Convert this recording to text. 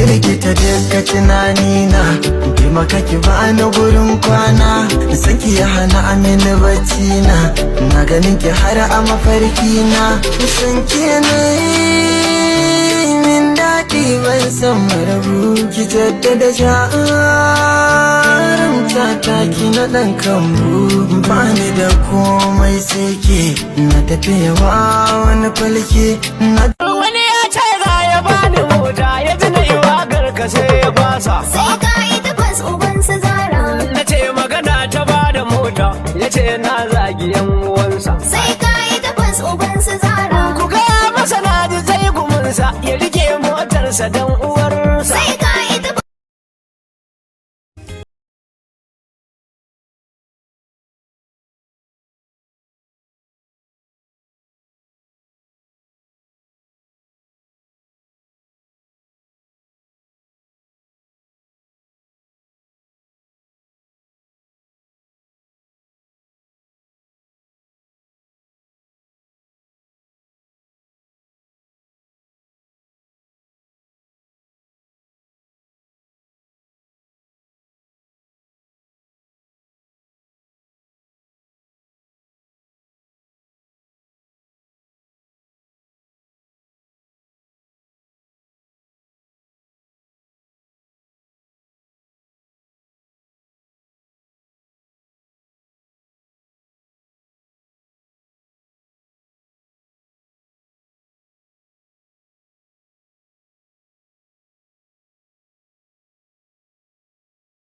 rikita duka tunanina, taimaka ki bani gurin kwana, san ki ya hana amini bacci na ganin ki har a mafarki na, san ki na min daɗi ban san marabu, ki jaddada jarumta ta ki na ɗan kambu, bani da komai sai ke na tafiya ba wani falke na. Wani ya ce za ya bani mota, ya ji na iwagar ka sai ya fasa. Sai ka yi tabbas ubansa zara. Na ce magana ta bada mota, ya ce na zagi yan uwansa. Sai ka yi tabbas ubansa zara. Ku gaya masa na ji zai gumunsa, ya rike motarsa dan uwa.